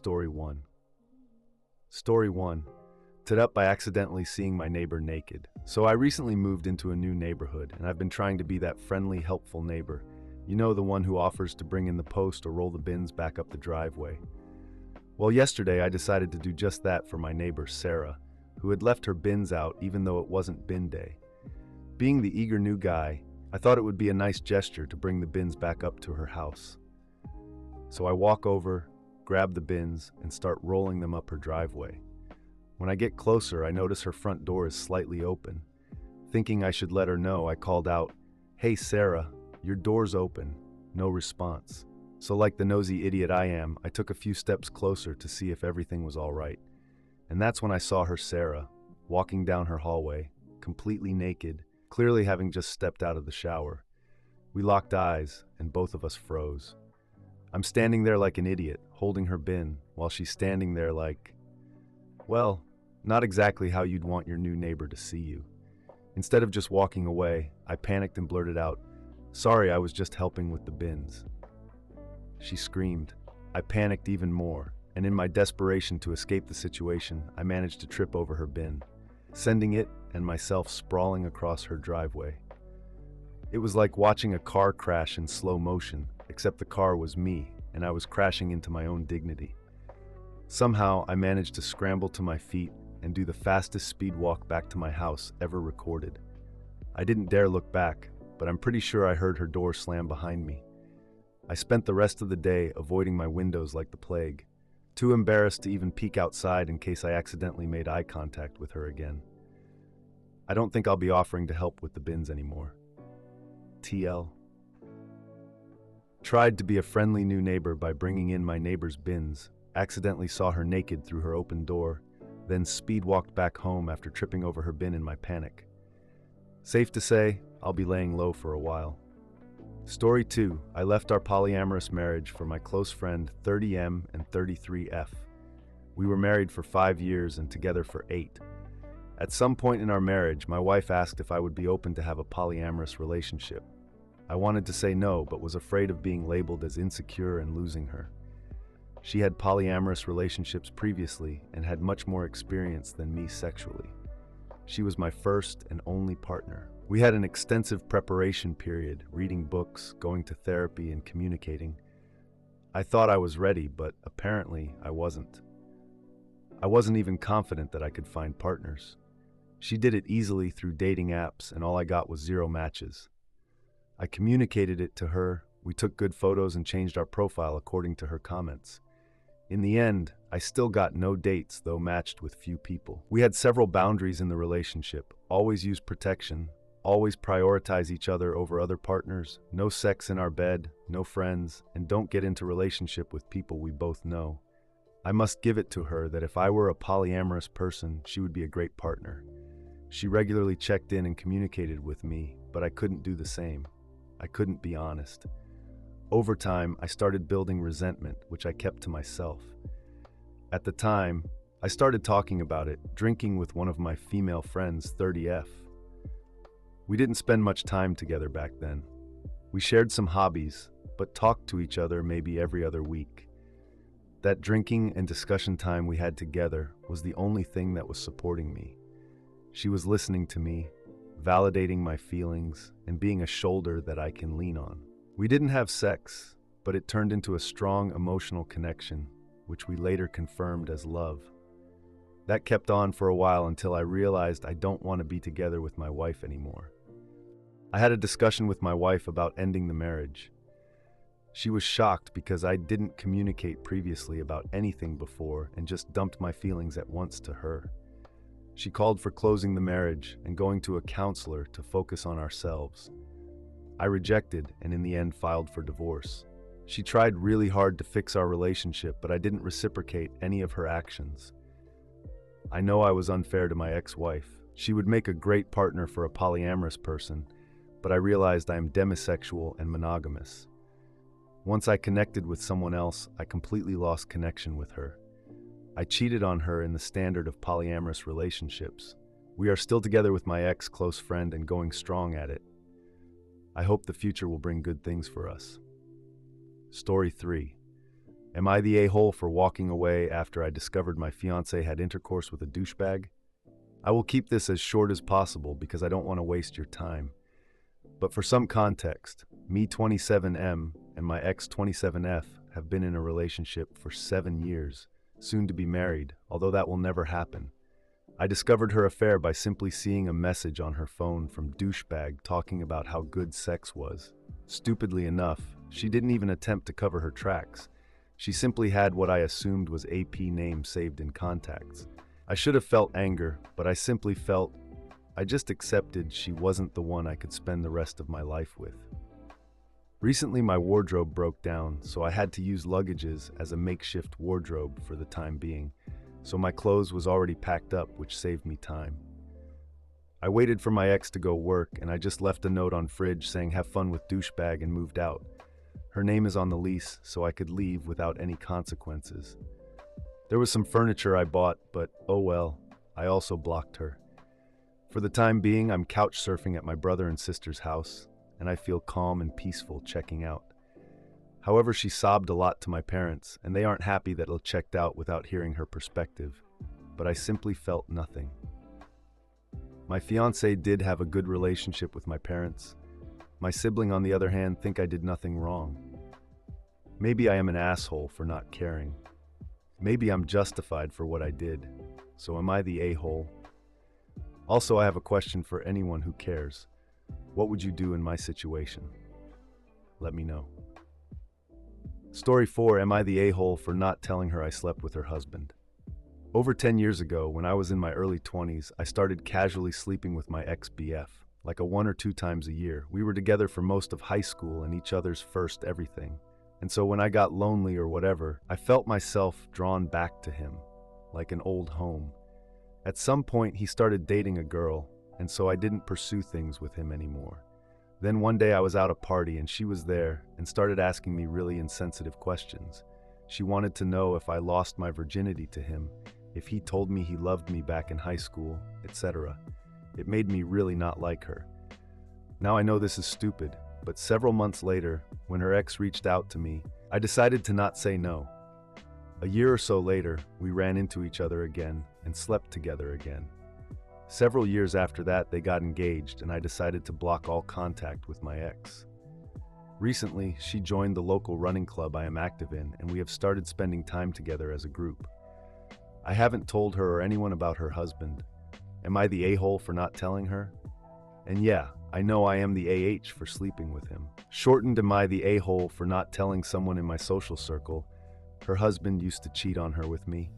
Story 1. Story 1. Today up by accidentally seeing my neighbor naked. So I recently moved into a new neighborhood, and I've been trying to be that friendly, helpful neighbor. You know, the one who offers to bring in the post or roll the bins back up the driveway. Well, yesterday I decided to do just that for my neighbor, Sarah, who had left her bins out even though it wasn't bin day. Being the eager new guy, I thought it would be a nice gesture to bring the bins back up to her house. So I walk over, grab the bins, and start rolling them up her driveway. When I get closer, I notice her front door is slightly open. Thinking I should let her know, I called out, "Hey Sarah, your door's open." No response. So like the nosy idiot I am, I took a few steps closer to see if everything was all right. And that's when I saw her, Sarah, walking down her hallway, completely naked, clearly having just stepped out of the shower. We locked eyes, and both of us froze. I'm standing there like an idiot, holding her bin, while she's standing there like, well, not exactly how you'd want your new neighbor to see you. Instead of just walking away, I panicked and blurted out, "Sorry, I was just helping with the bins." She screamed. I panicked even more, and in my desperation to escape the situation, I managed to trip over her bin, sending it and myself sprawling across her driveway. It was like watching a car crash in slow motion, except the car was me, and I was crashing into my own dignity. Somehow, I managed to scramble to my feet and do the fastest speed walk back to my house ever recorded. I didn't dare look back, but I'm pretty sure I heard her door slam behind me. I spent the rest of the day avoiding my windows like the plague, too embarrassed to even peek outside in case I accidentally made eye contact with her again. I don't think I'll be offering to help with the bins anymore. TL. Tried to be a friendly new neighbor by bringing in my neighbor's bins, accidentally saw her naked through her open door, then speed walked back home after tripping over her bin in my panic. Safe to say, I'll be laying low for a while. Story 2. I left our polyamorous marriage for my close friend 30M and 33F. We were married for 5 years and together for 8. At some point in our marriage, my wife asked if I would be open to have a polyamorous relationship. I wanted to say no, but was afraid of being labeled as insecure and losing her. She had polyamorous relationships previously and had much more experience than me sexually. She was my first and only partner. We had an extensive preparation period, reading books, going to therapy, and communicating. I thought I was ready, but apparently I wasn't. I wasn't even confident that I could find partners. She did it easily through dating apps, and all I got was 0 matches. I communicated it to her, we took good photos and changed our profile according to her comments. In the end, I still got no dates, though matched with few people. We had several boundaries in the relationship: always use protection, always prioritize each other over other partners, no sex in our bed, no friends, and don't get into relationship with people we both know. I must give it to her that if I were a polyamorous person, she would be a great partner. She regularly checked in and communicated with me, but I couldn't do the same. I couldn't be honest. Over time, I started building resentment, which I kept to myself. At the time, I started talking about it, drinking with one of my female friends, 30F. We didn't spend much time together back then. We shared some hobbies, but talked to each other maybe every other week. That drinking and discussion time we had together was the only thing that was supporting me. She was listening to me, validating my feelings, and being a shoulder that I can lean on. We didn't have sex, but it turned into a strong emotional connection, which we later confirmed as love. That kept on for a while until I realized I don't want to be together with my wife anymore. I had a discussion with my wife about ending the marriage. She was shocked because I didn't communicate previously about anything before and just dumped my feelings at once to her. She called for closing the marriage and going to a counselor to focus on ourselves. I rejected and in the end filed for divorce. She tried really hard to fix our relationship, but I didn't reciprocate any of her actions. I know I was unfair to my ex-wife. She would make a great partner for a polyamorous person, but I realized I am demisexual and monogamous. Once I connected with someone else, I completely lost connection with her. I cheated on her in the standard of polyamorous relationships. We are still together with my ex-close friend and going strong at it. I hope the future will bring good things for us. Story 3. Am I the a-hole for walking away after I discovered my fiancé had intercourse with a douchebag? I will keep this as short as possible because I don't want to waste your time. But for some context, me 27M and my ex 27F have been in a relationship for 7 years, soon to be married, although that will never happen. I discovered her affair by simply seeing a message on her phone from douchebag talking about how good sex was. Stupidly enough, she didn't even attempt to cover her tracks. She simply had what I assumed was AP name saved in contacts. I should have felt anger, but I simply felt I just accepted she wasn't the one I could spend the rest of my life with. Recently my wardrobe broke down, so I had to use luggages as a makeshift wardrobe for the time being, so my clothes was already packed up, which saved me time. I waited for my ex to go work, and I just left a note on fridge saying have fun with douchebag and moved out. Her name is on the lease, so I could leave without any consequences. There was some furniture I bought, but oh well, I also blocked her. For the time being, I'm couch surfing at my brother and sister's house, and I feel calm and peaceful checking out. However, she sobbed a lot to my parents, and they aren't happy that I checked out without hearing her perspective, but I simply felt nothing. My fiancé did have a good relationship with my parents. My sibling, on the other hand, think I did nothing wrong. Maybe I am an asshole for not caring. Maybe I'm justified for what I did. So am I the a-hole? Also, I have a question for anyone who cares. What would you do in my situation? Let me know. Story 4, am I the a-hole for not telling her I slept with her husband? Over 10 years ago, when I was in my early 20s, I started casually sleeping with my ex-BF, like a 1 or 2 times a year. We were together for most of high school and each other's first everything. And so when I got lonely or whatever, I felt myself drawn back to him, like an old home. At some point, he started dating a girl, and so I didn't pursue things with him anymore. Then one day I was out at a party and she was there and started asking me really insensitive questions. She wanted to know if I lost my virginity to him, if he told me he loved me back in high school, etc. It made me really not like her. Now I know this is stupid, but several months later, when her ex reached out to me, I decided to not say no. A year or so later, we ran into each other again and slept together again. Several years after that, they got engaged and I decided to block all contact with my ex. Recently, she joined the local running club I am active in and we have started spending time together as a group. I haven't told her or anyone about her husband. Am I the a-hole for not telling her? And yeah, I know I am the AH for sleeping with him. Shortened, am I the a-hole for not telling someone in my social circle her husband used to cheat on her with me?